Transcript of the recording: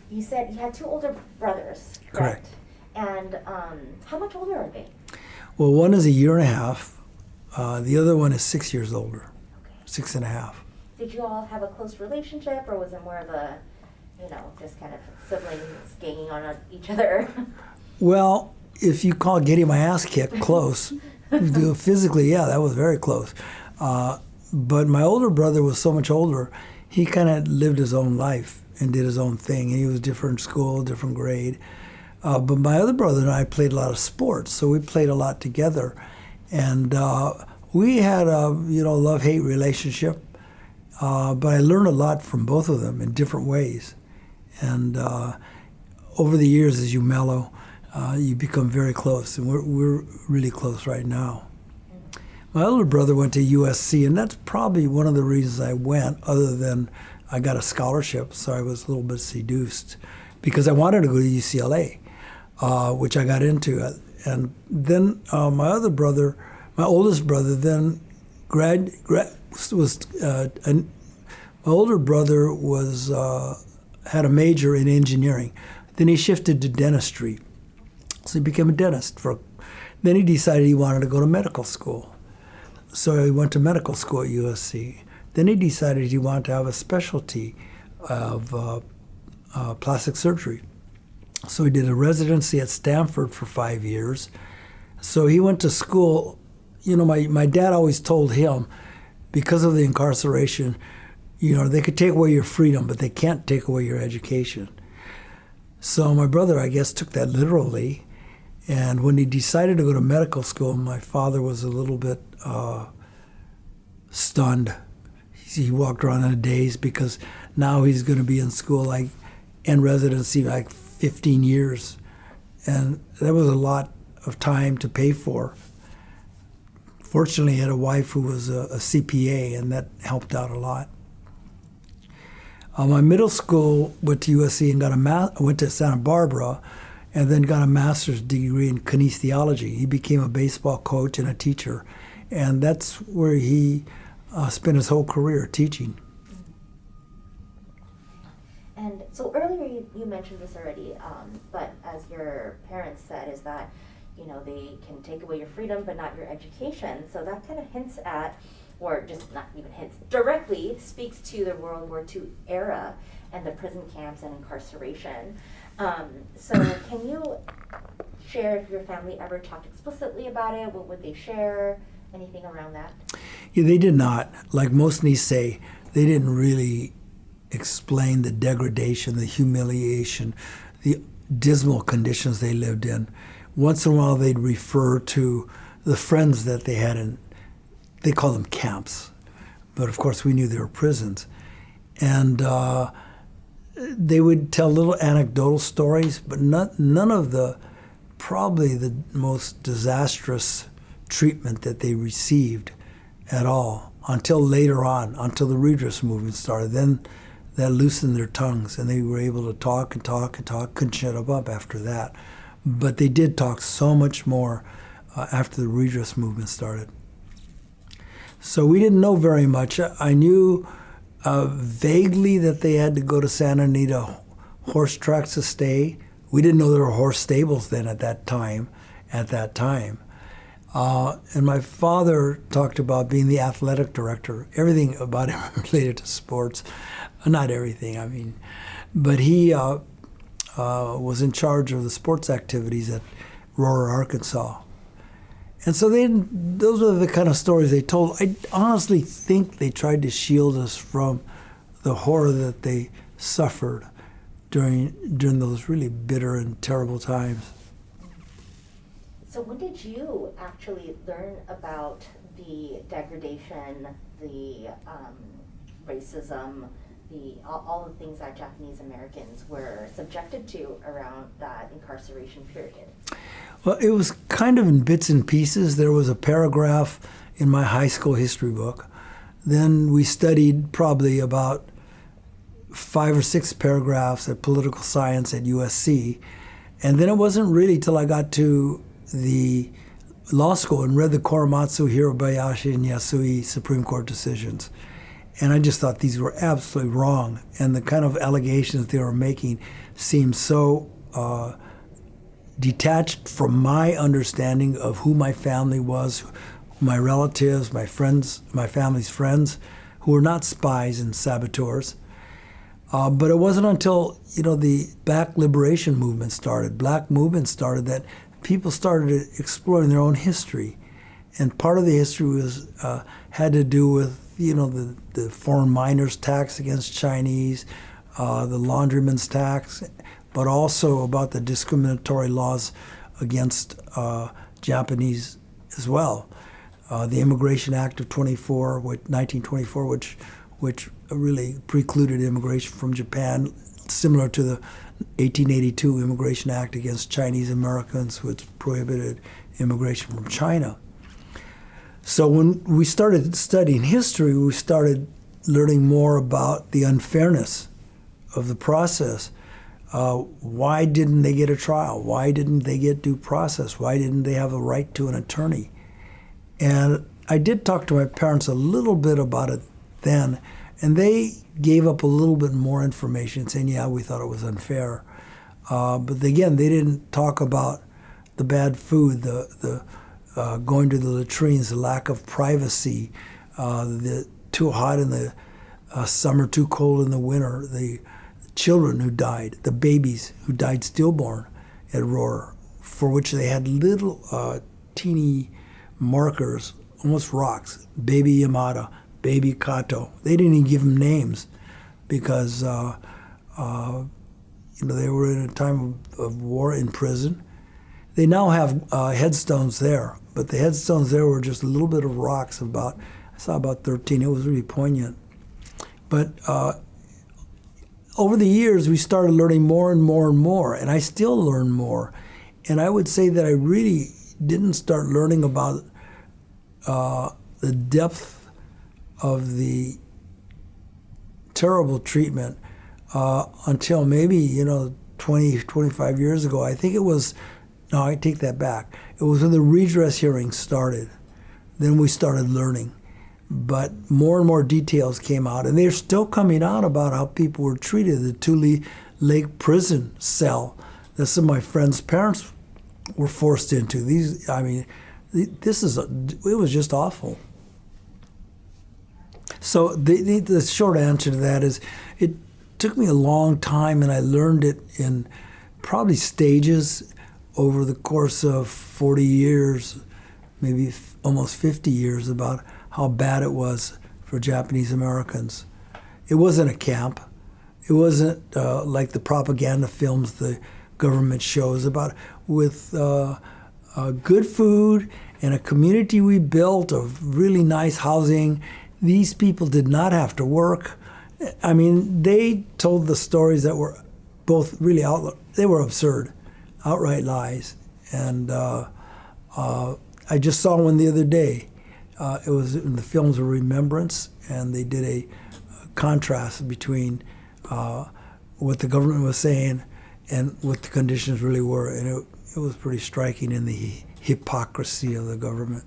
You said you had two older brothers, Correct. And how much older are they? Well, one is a year and a half. The other one is 6 years older, Okay. 6.5. Did you all have a close relationship, or was it more of a, just kind of siblings ganging on each other? Well, if you call getting my ass kicked close, physically, yeah, that was very close. But my older brother was so much older, he kind of lived his own life and did his own thing. And he was different school, different grade. But my other brother and I played a lot of sports, so we played a lot together. And we had a love-hate relationship, but I learned a lot from both of them in different ways. And over the years, as you mellow, you become very close, and we're really close right now. My older brother went to USC, and that's probably one of the reasons I went, other than I got a scholarship, so I was a little bit seduced, because I wanted to go to UCLA, which I got into. And then my oldest brother, then my older brother had a major in engineering. Then he shifted to dentistry. So he became a dentist. Then he decided he wanted to go to medical school. So he went to medical school at USC. Then he decided he wanted to have a specialty of plastic surgery. So he did a residency at Stanford for 5 years. So he went to school. My dad always told him, because of the incarceration, they could take away your freedom, but they can't take away your education. So my brother, I guess, took that literally. And when he decided to go to medical school, my father was a little bit stunned. He walked around in a daze, because now he's going to be in school and residency 15 years. And that was a lot of time to pay for. Fortunately, he had a wife who was a CPA, and that helped out a lot. My middle school went to USC and went to Santa Barbara, and then got a master's degree in kinesiology. He became a baseball coach and a teacher, and that's where he spent his whole career teaching. And so earlier you mentioned this already, but as your parents said, is that they can take away your freedom but not your education. So that kind of hints at, or just not even hints, directly speaks to the World War II era and the prison camps and incarceration. So can you share if your family ever talked explicitly about it? What would they share? Anything around that? Yeah, they did not. Like most Nisei, they didn't really explain the degradation, the humiliation, the dismal conditions they lived in. Once in a while, they'd refer to the friends that they had they call them camps, but of course we knew they were prisons. And they would tell little anecdotal stories, but none of probably the most disastrous treatment that they received at all, until later on, until the redress movement started. Then that loosened their tongues, and they were able to talk and talk and talk. Couldn't shut them up after that. But they did talk so much more after the redress movement started. So we didn't know very much. I knew vaguely that they had to go to Santa Anita horse tracks to stay. We didn't know there were horse stables then at that time. And my father talked about being the athletic director. Everything about him related to sports. Not everything, I mean. But he was in charge of the sports activities at Aurora, Arkansas. And so those were the kind of stories they told. I honestly think they tried to shield us from the horror that they suffered during those really bitter and terrible times. So when did you actually learn about the degradation, the racism, all the things that Japanese Americans were subjected to around that incarceration period? Well, it was kind of in bits and pieces. There was a paragraph in my high school history book. Then we studied probably about 5 or 6 paragraphs at political science at USC. And then it wasn't really till I got to the law school and read the Korematsu, Hirabayashi, and Yasui Supreme Court decisions. And I just thought these were absolutely wrong. And the kind of allegations they were making seemed so detached from my understanding of who my family was, my relatives, my friends, my family's friends, who were not spies and saboteurs. But it wasn't until, the Black liberation movement started, Black movement started, that people started exploring their own history. And part of the history was had to do with, the foreign miners' tax against Chinese, the laundryman's tax, but also about the discriminatory laws against Japanese as well. The Immigration Act of 1924, which really precluded immigration from Japan, similar to the 1882 Immigration Act against Chinese Americans, which prohibited immigration from China. So when we started studying history, we started learning more about the unfairness of the process. Why didn't they get a trial? Why didn't they get due process? Why didn't they have a right to an attorney? And I did talk to my parents a little bit about it then, and they gave up a little bit more information, saying, yeah, we thought it was unfair. But again, they didn't talk about the bad food, the going to the latrines, the lack of privacy, the too hot in the summer, too cold in the winter, the children who died, the babies who died stillborn at Aurora, for which they had little teeny markers, almost rocks, baby Yamada, baby Kato. They didn't even give them names because they were in a time of war in prison. They now have headstones there, but the headstones there were just a little bit of rocks. I saw about 13. It was really poignant. But over the years, we started learning more and more and more, and I still learn more. And I would say that I really didn't start learning about the depth of the terrible treatment until maybe, 20, 25 years ago. I think it was, no, I take that back. It was when the redress hearings started. Then we started learning. But more and more details came out, and they're still coming out about how people were treated. The Tule Lake prison cell that some of my friends' parents were forced into. It was just awful. So the short answer to that is, it took me a long time, and I learned it in probably stages over the course of 40 years, maybe almost 50 years, about how bad it was for Japanese Americans. It wasn't a camp. It wasn't like the propaganda films the government shows about, with good food and a community we built of really nice housing. These people did not have to work. They told the stories that were both really they were absurd, outright lies. And I just saw one the other day. It was in the films of Remembrance, and they did a contrast between what the government was saying and what the conditions really were. And it was pretty striking in the hypocrisy of the government.